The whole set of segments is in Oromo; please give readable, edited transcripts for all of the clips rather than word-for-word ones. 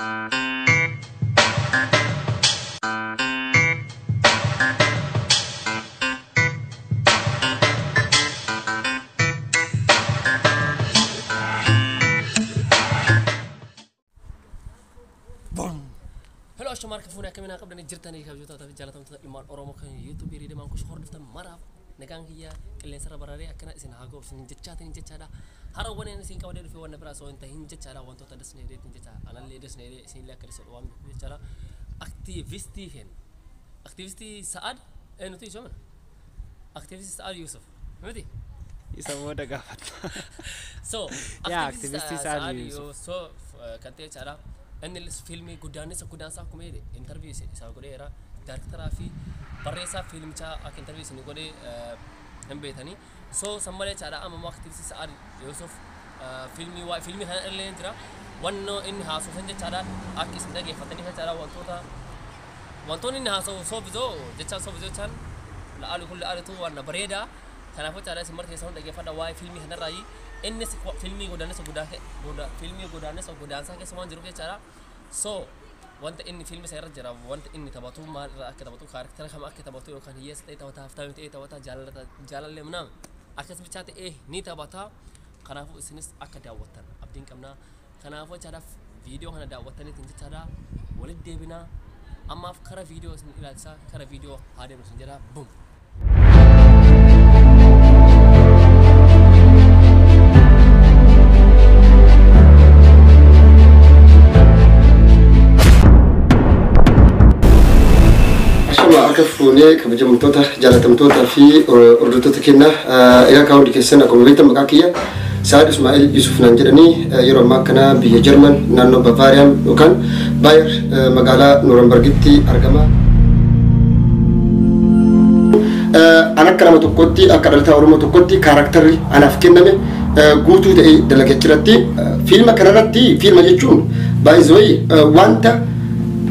Hello, Mark Funa kami nak abdan jirtani kabjuta tapi jalan teman iman oromo kan YouTube iri demang kus khordiftan maraf negang hiya kelen sara barare akana sin hago sin jechada haro wonen sin kawde fi wonna braso enta hin jechada wonto ta desne de tin jechada anan le desne de sin la kale so wam jechada activisti hen activisti Saad nuti jaman activisti Saad Yusuf nuti isa mo daga fat so activisti Saad Yusuf so kante cara أن الفيلم قدانس قدانسا كوميدي انترفيو سا كودي era director في بريسا فيلم تا اك انترفيو سني كودي هم بيتاني سو سمبل چارا ام وقت سي سار يوسف فيلمي هن اللي انترا ونو ان هاسو سنج چارا اك سندگي فتني چارا وانتو ان هاسو سو بزو جچا سو بزو چان لا على كل ارتو ون بريدا كان فو چارا سمر كي سون دگي فدا واي فيلمي هن راي ان فيلمي قدانس فيلمي قدانس قدانسا كي سمان جرو چارا so وانت إني فيلم سير جرا وانت إني تباتو ما كتباتو كاركتر خم كتباتو كان هي ستة تباتا هفتا متى تباتا جال اللي منام أكيد بيشات ني تباتا كنافو إسنس أكدا وطن أبدين كمنا كنافو جرا فيديو هنا دا وطني تنجي جرا ولد دبنا أما كرا فيديو إسن إلى سا كرا فيديو هذا نسون جرا بوم فوني كبجم توتا جالتم توتا في أردوتا كنا إلى كون دكتورنا كمبيوتر مكاكية سعد إسماعيل يوسف نانجرني يروم ماكنا بيا جرمن نانو بافاريان وكان باير مقالة نورنبرغتي أرجما أنا كلامه تقطي أكررتها أورمه تقطي كاركتري أنا فكرني قوتو ده دلقتشرتي فيلم كررتي فيلم يجون بايزوي وانتا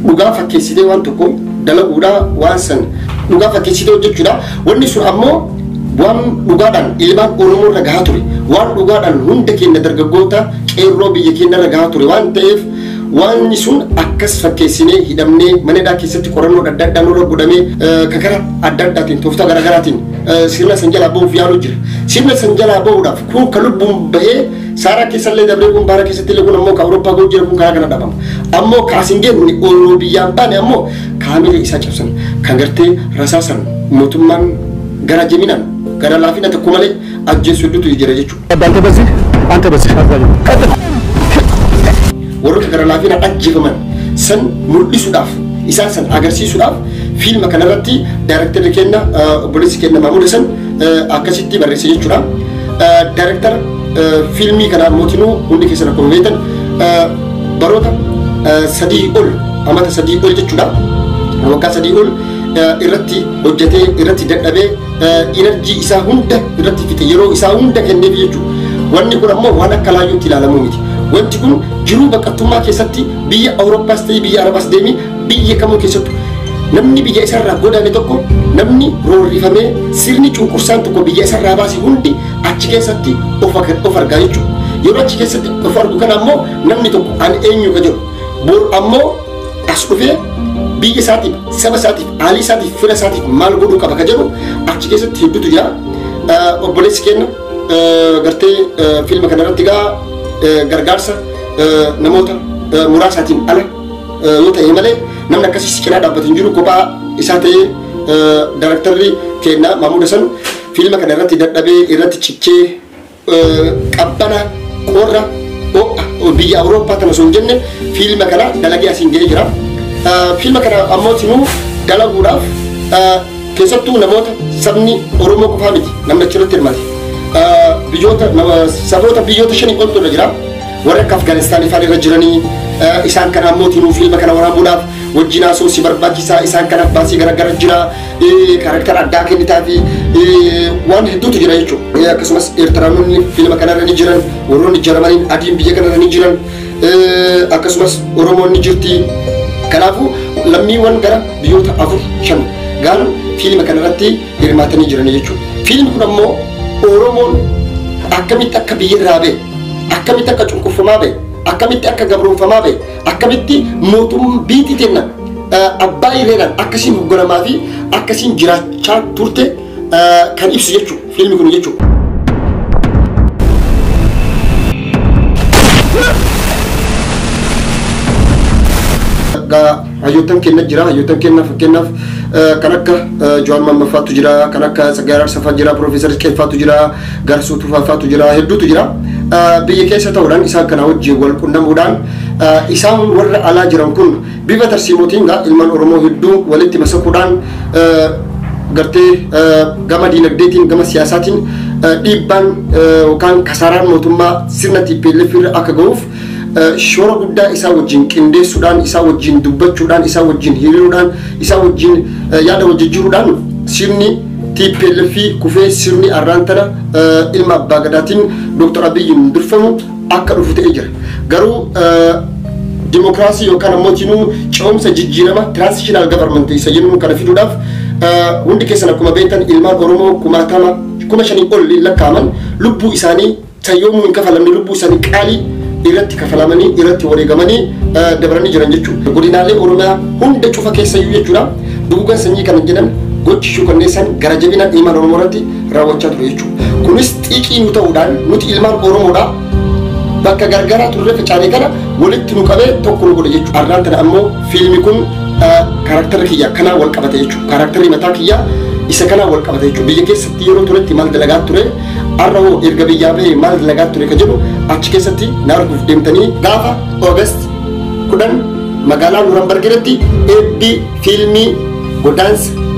وقافة كيسيدي وانتكم dalaguudha waan san dhugaa fakkeessitee hojjechuudha wanni sun ammoo waan dhugaadhaan ilmaan oromoo irra gahaa ture waan dhugaadhaan hunda keenya dargaggoota qeerroo biyya keenya irra gahaa ture waan ta'eef wanni sun akkas fakkeessinee hidhamnee manadhaa keessatti qorannoo adda addaa nurra godhamee kakara adda addaatiin tooftaa garaagaraatiin sirna san jalaa bahuuf yaaluu jira sirna san jalaa bahuudhaaf kun ka lubbuun bahee saaraa keessallee dabree kun baara keessatti illee kun ammoo ka awurooppaa ga'u jira kun karaa kana dhabama ammoo kaasingeen oromoo biyyaan baane ammoo kaamila isaa cabsan kan gartee rasaasan mootummaan gara jaminan gara laafina tokko malee ajjeessu dutu jira jechuudha. Anta basi warroota gara laafina ajjeefaman san mul'isuudhaaf isaan san agarsiisuudhaaf fiilma kanarratti daayirektarri kenna obboleessi kenna Maamuud san akkasitti barreesse jechuudha. Daayirektar fiilmii kana mootinuu hundi keessan akkuma beektan baroota sadii ol amata sadii ol jechuudha. Waggaa sadii ol irratti hojjetee irratti dadhabee enerjii isaa hunda irratti fixe yeroo isaa hunda kenneef jechuudha. Wanni kun ammoo waan akka laayyootti ilaalamu miti. Wanti kun jiruu baqattummaa keessatti biyya Awurooppaas ta'ee biyya Arabaas deemee biyya kamuu keessattu namni biyya isaarraa godaane tokko namni roorrifamee sirni cunqursaan tokko biyya isaarraa baase hundi achi keessatti of argaa jechuudha. Yeroo achi keessatti of argu kana ammoo namni tokko ani eenyu ka jedhu bor ammoo as dhufee biyya isaatiif saba isaatiif aalii isaatiif fira isaatiif maal godhuu qaba ka jedhu achi keessatti hedduutu jira. Obboleessi keenya gartee fiilma kanarratti gaa gargaarsa namoota muraasaatiin ala yoo ta'e malee namni akkasii si cinaa dhaabbatu hin jiru kophaa isaa ta'ee daayirektarri keenya Maamuud san fiilma kana irratti dadhabee irratti cichee qabbana qorra biyya Awurooppaa tana osoo hin jenne fiilma kana dalagee asiin ga'ee jira. Fiilma kana ammoo sinuu dalaguudhaaf keessattuu namoota sabni Oromoo qofaa miti namni achirratti hirmaate. Saboota biyyoota shanii oltu irra jira. Warra akka Afgaanistaanii fa'aa irra jiranii isaan kana ammoo tinuu fiilma kana waraabuudhaaf wajjin haasoo si barbaachisaa isaan kanaaf baasii garaagara jira karaktara addaa kennitaa fi waan hedduutu jira jechuudha. Akkasumas Eertiraanonni fiilma kanarra ni jiran warroonni Jarmaniin adiin biyya kanarra ni jiran akkasumas Oromoon ni jirti. Kanaafuu lammiiwwan gara biyyoota 4-5 gaan fiilma kanarratti hirmaatanii jiran jechuudha. Fiilmi kun ammoo Oromoon akkamitti akka biyya irraa ba'e akkamitti akka cunqurfamaa ba'e akkamitti akka gabroonfamaa ba'e akkamitti mootummaa biitii tenna abbaa ireedhaan akkasiin hogganamaa fi akkasiin jiraachaa turte kan ibsu jechuudha fiilmi kun jechuudha. Hayyoottan kenna jira hayyoottan kenna fakkeenyaaf kan akka Jo'aan Mammafaatu jira kan akka Sagaarar Safaa jira Profeesar Qeeffaatu jira Garsuu Tufaafaatu jira hedduutu jira biyya keessa ta'uudhaan isaan kana wajjin wal quunnamuudhaan isaan warra alaa jiran kun bifa tarsiimootiin ilmaan Oromoo hedduu walitti masakuudhaan gartee gama diinagdeetiin gama siyaasaatiin dhiibbaan yookaan kasaaraan mootummaa sirna TPLF irra akka ga'uuf shoora guddaa isaa wajjin qindeessuudhaan isaa wajjin dubbachuudhaan isaa wajjin hiriiruudhaan isaa wajjin yaada wajjijjiiruudhaan sirni TPLF kufee sirni arraantana ilma abbaa gadaatiin Dr. Abiyyiin durfamu akka dhufu ta'ee jira. Garuu dimokiraasii yookaan ammoo ce'umsa jijjiirama transitional government isa jennu kana fiduudhaaf hundi keessan akkuma beektan ilmaan Oromoo kuma shanii ol lakkaaman lubbuu isaanii tayyoomuu hin kafalamne lubbuu isaanii qaalii irratti kafalamanii irratti wareegamanii dabaranii jiran jechuudha. Godinaalee Oromiyaa hunda cufa keessayyuu jechuudha. Duguugan sanyii kana jedhan gochi shukanneessan gara jabinaan ilmaan Oromoo irratti raawwachaa ture jechuudha. Kunis xiiqii nu ta'uudhaan nuti ilmaan Oromoodhaa bakka gargaraa turre facaanee kana walitti nu qabee tokko nu godhe jechuudha. Arraan tana ammoo fiilmi kun kaaraktera kiyya kanaa wal qabate jechuudha. Kaarakteri mataa kiyya isa kanaa wal qabate jechuudha. Biyya keessatti yeroo turetti maal dalagaa ture arra hoo erga biyyaa bahee maal dalagaa ture ka jedhu achi keessatti na arguuf deemtanii gaafa Oogast 10 magaalaa Nuurambargiratti eebbi fiilmii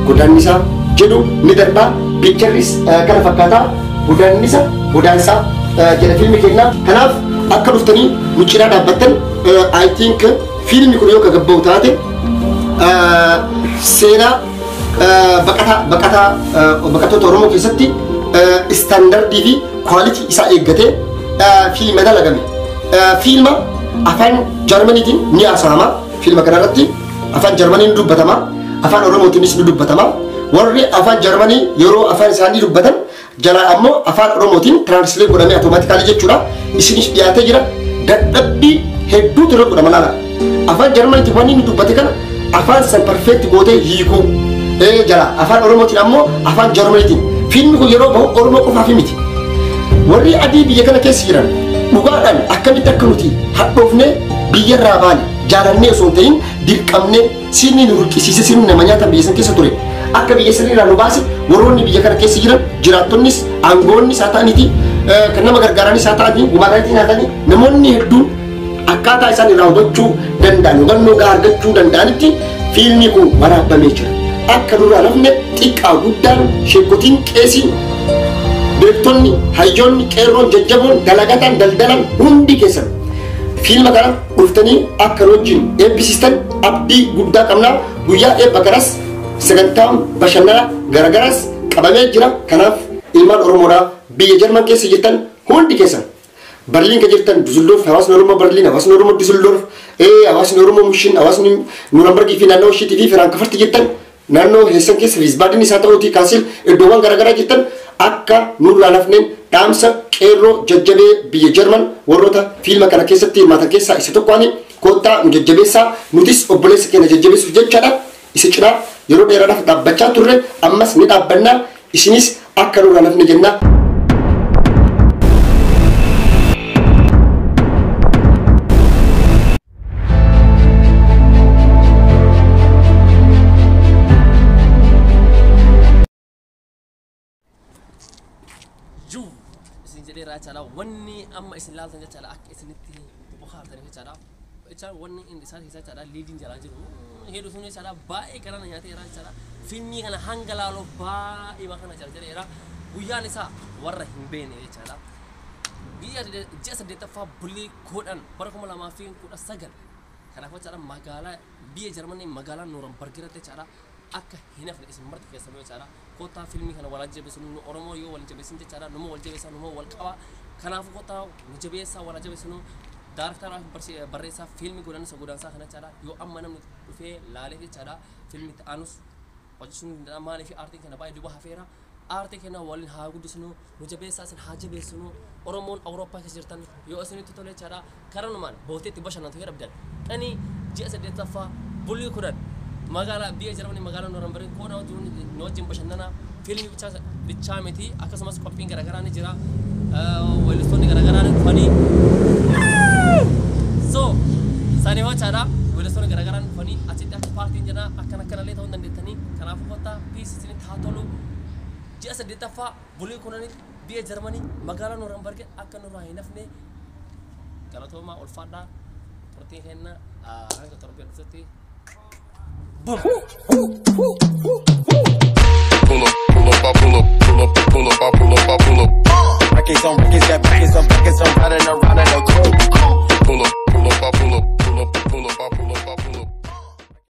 godaannisaa jedhu ni darba. Piikcharis kana fakkaataa godaansaa jedha fiilmi kennaa. Kanaaf akka dhuftanii nu cinaa dhaabbattan I think fiilmi kun yoo gagabbaa'u taate seenaa baqattoota Oromoo keessatti standardii fi quality isaa eeggatee fiilma dalagame. Fiilma afaan Jarmaniitiin ni haasa'ama. Fiilma kanarratti afaan Jarmaniin dubbatama. Afaan Oromootiinis ni dubbatama. Warri afaan Jarmanii yeroo afaan isaanii dubbatan jalaa ammoo afaan Oromootiin translate godhamee automaatikaalii jechuudha. Isinis dhiyaatee jira. Dadhabbii hedduutu irra godhama laala. Afaan Jarmaniitiin waan inni dubbate kana afaan san perfect gootee hiikuu jala afaan Oromootiin ammoo afaan Jarmaniitiin fiilmi kun yeroo bahu Oromoo qofaaf miti. Warri adii biyya kana keessa jiran dhugaadhaan akkamitti akka nuti hadhoofnee biyyarraa baane jaalannee osoo hin ta'in dirqamnee sirni nu ruqqisiise sirni nama nyaatan biyya san keessa ture akka biyya sanirraa nu baase warroonni biyya kana keessa jiran jiraattonnis aangoonnis haa ta'aniiti kan nama gargaaranis haa ta'anii gumaadhaatti haa ta'anii namoonni hedduun akkaataa isaan irraa hubachuu danda'an hubannoo gahaa argachuu danda'anitti fiilmi kun waraabamee jira. Akka duraa lafne xiqqaa guddaan sheekotiin qeesiin beektonni hayyoonni qeerroon jajjaboon dalagataan daldalan hundi keessan fiilma kana dhuftanii akka wajjin eebbisiistan abdii guddaa qabnaa. Guyyaa eebba kanas sagantaan bashannana garagaraas qabamee jira. Kanaaf ilmaan Oromoodhaa biyya Jarman keessa jirtan hundi keessan Berliin ka jirtan Düsseldorf hawaasni Oromoo Berliin hawaasni Oromoo Düsseldorf hawaasni Oromoo Mushin hawaasni Nuurambargii fi naannoo ishiitii fi Firaankfurt jirtan naannoo Heessan keessa Wiesbaden isaa ta'uutii Kaasel iddoowwan garagaraa jirtan akka nurraa lafneen dhaamsa qeerroo jajjabee biyya Jarman warroota fiilma kana keessatti hirmaatan keessaa isa tokkoani koottaa nu jajjabeessaa nutis obboleessa keenya jajjabeessuuf jechaadha. Isa cinaa yeroo dheeraadhaaf dhaabbachaa turre ammas ni dhaabbannaa isinis akka nurraa lafne jennaa. Chala wanni amma isin laaltan jechaadha akka isinitti bohaartan jechaadha. Jecha wanni inni isaan keessa jechaadha liidiin jalaa jiru. Hedduu sun jechaadha baay'ee garana nyaatee jira jechaadha. Fiilmii kana hanga laaloo baay'ee kana jira. Guyyaan isaa warra hin beekne jechaadha. Biyya ji'a 8ffaa bulii 10 bara 2019 kanaaf jechaadha magaalaa biyya Jarmanii magaalaa Nuurambargiratti jechaadha akka hin hafne isin marti keessanuu jechaadha. Kota filmi kana wal jabeessu nu Oromoo yoo wal jabeessin jechaadha nu wal jabeessan nu wal qaba. Kanaaf kota nu jabeessa wal jabeessu daartara barreessaa filmi godaansaa kana jechaadha yoo amma namni dhufee laalee jechaadha filmi ta'anus hojjechuun maaliif aartiin kana baay'ee duba hafeera aartii kenna waliin haa guddisnu nu jabeessaa isin haa jabeessinu Oromoon Awurooppaa keessa jirtan yoo isinitti tole jechaadha karanumaan booteetti bashannantu jedhabdan ani ji'a 8ffaa bulii kudhan magaalaa biyya Jarmanii magaalaa Noorambarii koona wajjin bashannana fiilmii bichaa miti akkasumas qophiin garaagaraa ni jira weellistoonni garaagaraa ni dhufanii so sani jechaadha weellistoonni garaagaraa ni dhufanii achitti akka paartiin jira akkanallee ta'uu dandeettanii kanaafuu kottaa piis isinitti haa tolu ji'a 8ffaa bulii kudhanii biyya Jarmanii magaalaa Noorambarii akka nurraa hin hafne galatoomaa ulfaadhaa turtiin kenna hanga torbee dhuftutti Boom!